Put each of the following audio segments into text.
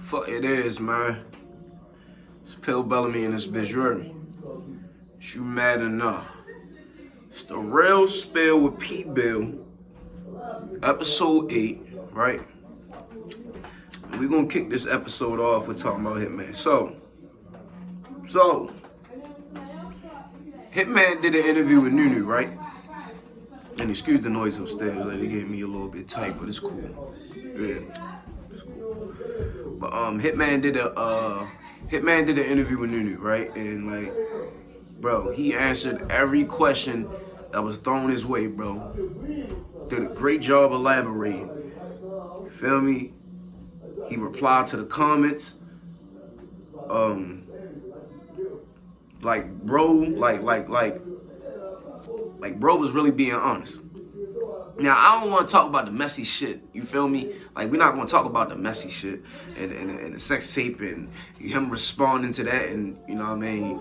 Fuck it is, man. It's Pill Bellamy in this bitch. You heard me? You mad enough? It's the real spill with P Bill, episode 8, right? We're gonna kick this episode off with talking about Hitman. So Hitman did an interview with NuNu, right? And excuse the noise upstairs, like they gave me a little bit tight, but it's cool. Yeah, it's cool. But Hitman did an interview with NuNu, right? And like, bro, he answered every question that was thrown his way, bro. Did a great job elaborating. You feel me? He replied to the comments. Like bro was really being honest. Now, I don't want to talk about the messy shit, you feel me? Like, we're not going to talk about the messy shit and the sex tape and him responding to that and, you know what I mean?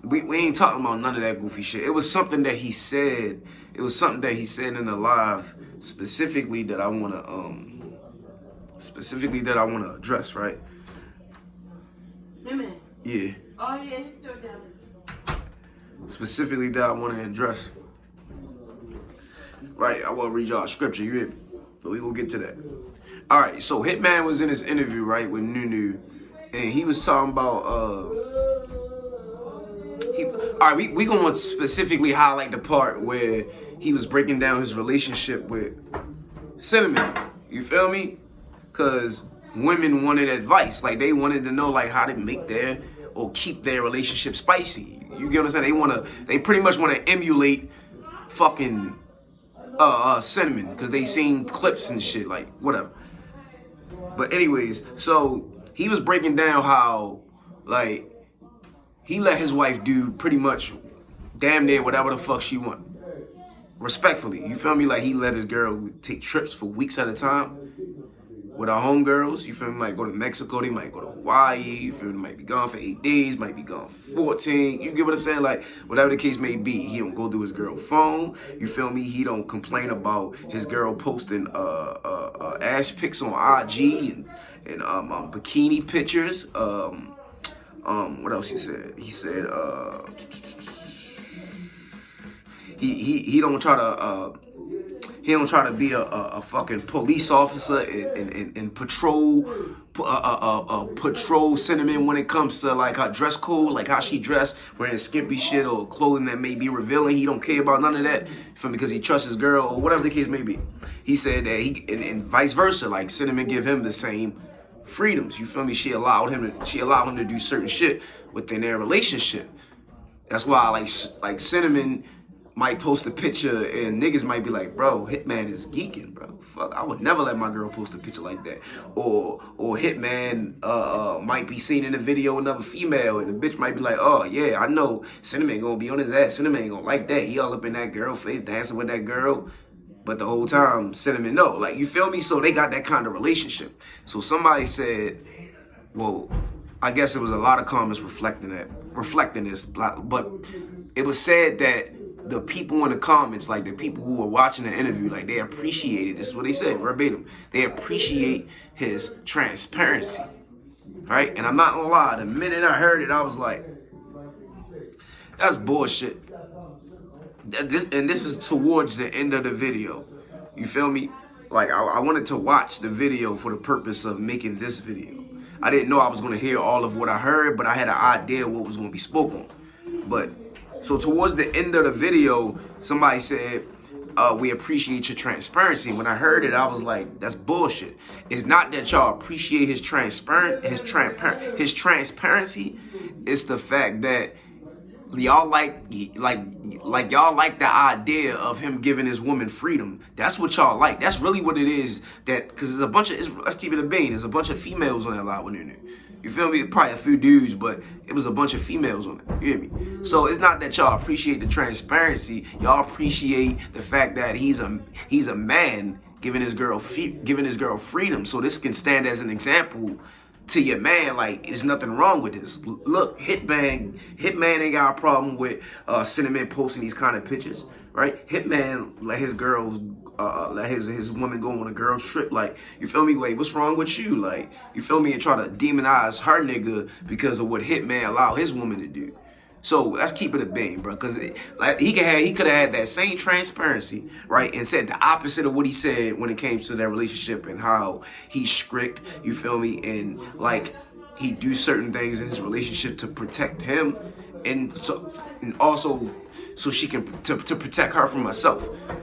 We ain't talking about none of that goofy shit. It was something that he said. It was something that he said in the live specifically that I want to address, right? Hitman. Yeah. Oh, yeah, he's still down. Specifically that I want to address. Right, I want to read y'all a scripture, you hear me? But we will get to that. All right, so Hitman was in this interview, right, with NuNu, and he was talking about, all right, we going to specifically highlight the part where he was breaking down his relationship with Cinnamon, you feel me? Because women wanted advice, like they wanted to know like how to make their, or keep their relationship spicy. You get what I'm saying? They pretty much want to emulate fucking Cinnamon, because they seen clips and shit, like whatever. But anyways, so he was breaking down how like he let his wife do pretty much damn near whatever the fuck she want, respectfully, you feel me? Like he let his girl take trips for weeks at a time with our homegirls, you feel me? Might go to Mexico, they might go to Hawaii, you feel me? Might be gone for 8 days, might be gone for 14, you get what I'm saying? Like, whatever the case may be, he don't go through his girl's phone, you feel me? He don't complain about his girl posting ass pics on IG and bikini pictures. What else he said? He said, he don't try to be a fucking police officer and patrol Cinnamon when it comes to like her dress code, like how she dressed, wearing skimpy shit or clothing that may be revealing. He don't care about none of that for me because he trusts his girl or whatever the case may be. He said that and vice versa, like Cinnamon give him the same freedoms. You feel me? She allowed him to do certain shit within their relationship. That's why like Cinnamon might post a picture and niggas might be like, bro, Hitman is geeking, bro. Fuck, I would never let my girl post a picture like that. Or Hitman might be seen in a video with another female and the bitch might be like, oh yeah, I know Cinnamon gonna be on his ass. Cinnamon ain't gonna like that. He all up in that girl face dancing with that girl. But the whole time, Cinnamon no. Like, you feel me? So they got that kind of relationship. So somebody said, well, I guess it was a lot of comments reflecting this. But it was said that the people in the comments, like the people who were watching the interview, like they appreciated, this is what they said, verbatim. They appreciate his transparency, right? And I'm not gonna lie, the minute I heard it, I was like, that's bullshit. This is towards the end of the video. You feel me? Like, I wanted to watch the video for the purpose of making this video. I didn't know I was gonna hear all of what I heard, but I had an idea what was gonna be spoken. But so towards the end of the video, somebody said, we appreciate your transparency. When I heard it, I was like, that's bullshit. It's not that y'all appreciate his transparency. It's the fact that y'all like y'all like the idea of him giving his woman freedom. That's what y'all like. That's really what it is. That because there's a bunch of, let's keep it a bean. There's a bunch of females on that live with NuNu. You feel me? Probably a few dudes, but it was a bunch of females on it. You hear me? So it's not that y'all appreciate the transparency. Y'all appreciate the fact that he's a man giving his girl freedom. So this can stand as an example to your man, like, there's nothing wrong with this. Look, Hitman ain't got a problem with Cinnamon posting these kind of pictures, right? Hitman let his girls, let his woman go on a girl's trip. Like, you feel me? Like, what's wrong with you? Like, you feel me? And try to demonize her nigga because of what Hitman allowed his woman to do. So let's keep it a beam, bro, because like he could have had that same transparency, right, and said the opposite of what he said when it came to their relationship and how he's strict, you feel me, and like he do certain things in his relationship to protect him, and also so she can to protect her from herself.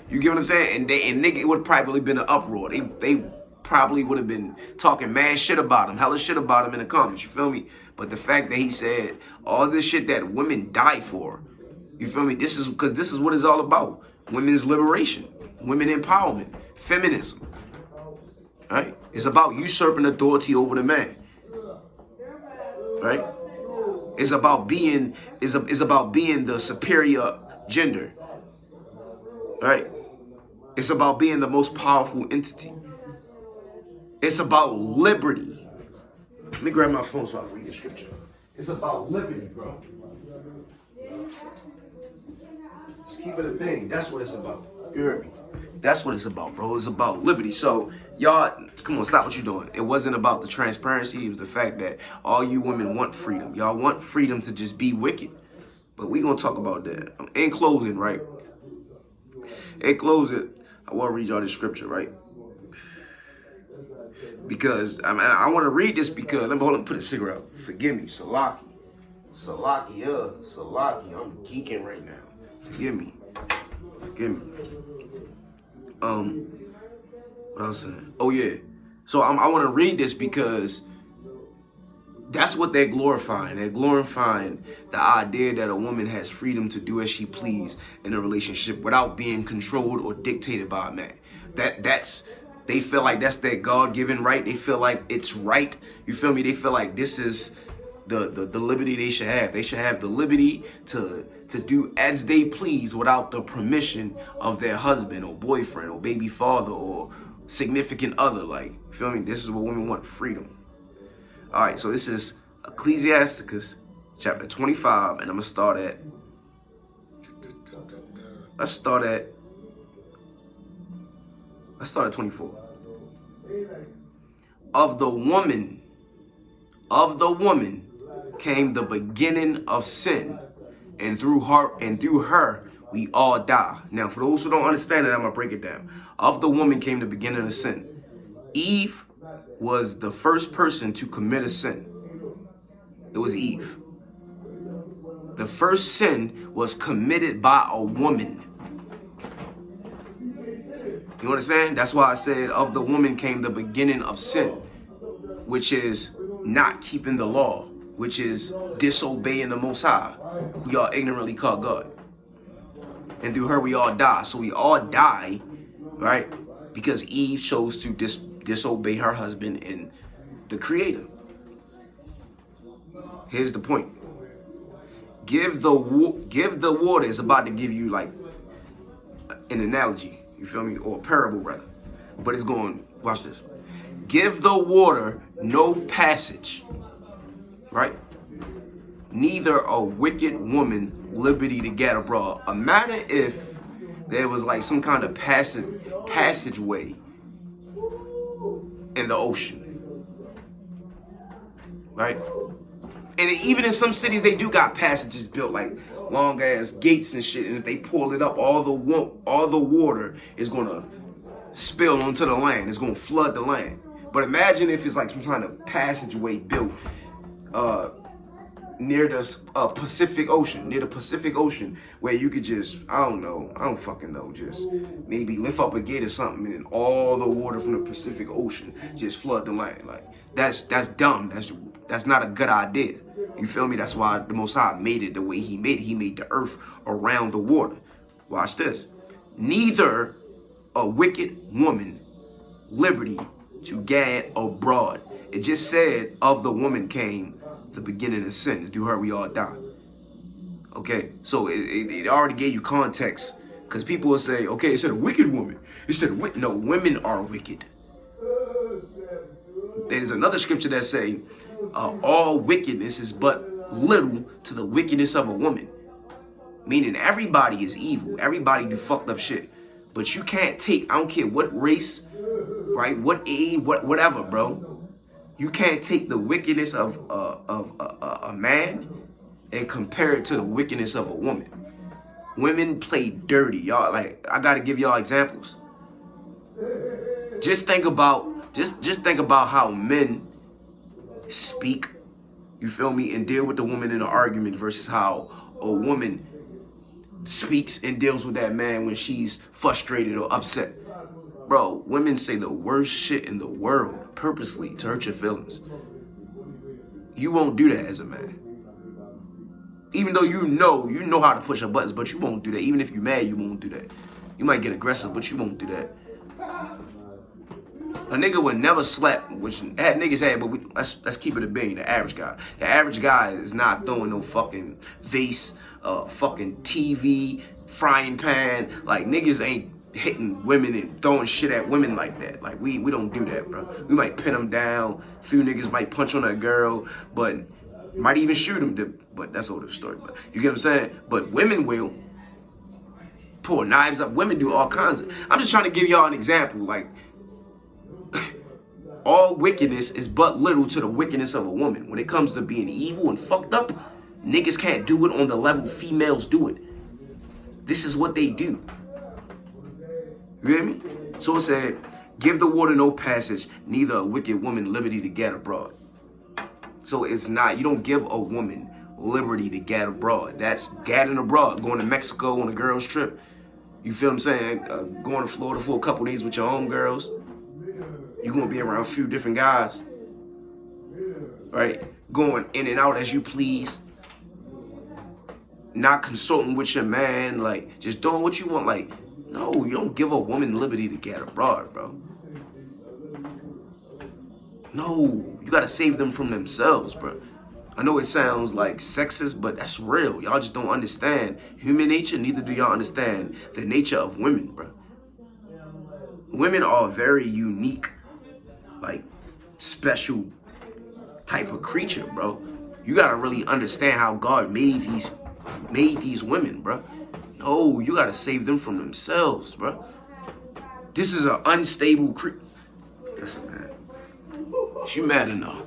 You get what I'm saying? And nigga, it would probably been an uproar. They probably would have been talking mad shit about him, hella shit about him in the comments. You feel me? But the fact that he said all this shit that women die for, you feel me? This is because this is what it's all about. Women's liberation, women empowerment, feminism, right? It's about usurping authority over the man, right? It's about being, it's about being the superior gender, right? It's about being the most powerful entity. It's about liberty. Let me grab my phone so I can read the scripture. It's about liberty, bro. Let's keep it a thing. That's what it's about. You heard me? That's what it's about, bro. It's about liberty. So, y'all, come on, stop what you're doing. It wasn't about the transparency. It was the fact that all you women want freedom. Y'all want freedom to just be wicked. But we going to talk about that. In closing, right? In closing, I want to read y'all this scripture, right? Because I want to read this because let me put a cigarette out. Forgive me, Salaki, I'm geeking right now. Forgive me. What else? Oh yeah. So I want to read this because that's what they're glorifying. They're glorifying the idea that a woman has freedom to do as she please in a relationship without being controlled or dictated by a man. They feel like that's their God-given right. They feel like it's right. You feel me? They feel like this is the liberty they should have. They should have the liberty to do as they please without the permission of their husband or boyfriend or baby father or significant other. Like, you feel me? This is what women want, freedom. All right, so this is Ecclesiasticus chapter 25, and I'm going to start at, let's start at 24. Of the woman came the beginning of sin, and through her we all die. Now, for those who don't understand it, I'm gonna break it down. Of the woman came the beginning of sin. Eve was the first person to commit a sin. It was Eve. The first sin was committed by a woman. You understand? That's why I said of the woman came the beginning of sin, which is not keeping the law, which is disobeying the Most High, who y'all ignorantly call God. And through her we all die. So we all die, right? Because Eve chose to disobey her husband and the Creator. Here's the point. Give the water is about to give you like an analogy. You feel me? Or a parable, rather. But it's going, watch this. Give the water no passage, right? Neither a wicked woman liberty to get abroad. Imagine if there was like some kind of passageway in the ocean, right? And even in some cities, they do got passages built like long ass gates and shit. And if they pull it up, all the water is gonna spill onto the land. It's gonna flood the land. But imagine if it's like some kind of passageway built near the Pacific Ocean, where you could just, I don't fucking know, just maybe lift up a gate or something, and then all the water from the Pacific Ocean just flood the land. Like that's dumb. That's not a good idea. You feel me? That's why the Most High made it the way He made it. He made the earth around the water. Watch this. Neither a wicked woman liberty to gad abroad. It just said of the woman came the beginning of sin. Through her we all die. Okay, so it already gave you context, because people will say, okay, it said a wicked woman. It said no, women are wicked. there's another scripture that say, all wickedness is but little to the wickedness of a woman. Meaning everybody is evil. Everybody do fucked up shit. But you can't take, I don't care what race, right? What age, whatever, bro. You can't take the wickedness of a man and compare it to the wickedness of a woman. Women play dirty, y'all. Like, I gotta give y'all examples. Just think about how men speak, you feel me, and deal with the woman in an argument versus how a woman speaks and deals with that man when she's frustrated or upset. Bro, women say the worst shit in the world purposely to hurt your feelings. You won't do that as a man. Even though you know how to push your buttons, but you won't do that. Even if you're mad, you won't do that. You might get aggressive, but you won't do that. A nigga would never slap, which niggas had, but let's keep it a being, the average guy. The average guy is not throwing no fucking vase, fucking TV, frying pan. Like, niggas ain't hitting women and throwing shit at women like that. Like, we don't do that, bro. We might pin them down. A few niggas might punch on a girl, but might even shoot them. But that's all the story. But you get what I'm saying? But women will pull knives up. Women do all kinds of. I'm just trying to give y'all an example. Like, all wickedness is but little to the wickedness of a woman. When it comes to being evil and fucked up, niggas can't do it on the level females do it. This is what they do. You hear me? So it said, give the water no passage, neither a wicked woman liberty to gad abroad. So it's not, you don't give a woman liberty to gad abroad. That's gadding abroad, going to Mexico on a girl's trip. You feel what I'm saying? Going to Florida for a couple days with your homegirls. You're going to be around a few different guys. Right? Going in and out as you please. Not consulting with your man. Like, just doing what you want. Like, no, you don't give a woman liberty to get abroad, bro. No, you got to save them from themselves, bro. I know it sounds like sexist, but that's real. Y'all just don't understand human nature. Neither do y'all understand the nature of women, bro. Women are very unique, like, special type of creature, bro. You gotta really understand how God made these women, bro. No, you gotta save them from themselves, bro. This is an unstable creature. Listen, man. You mad enough.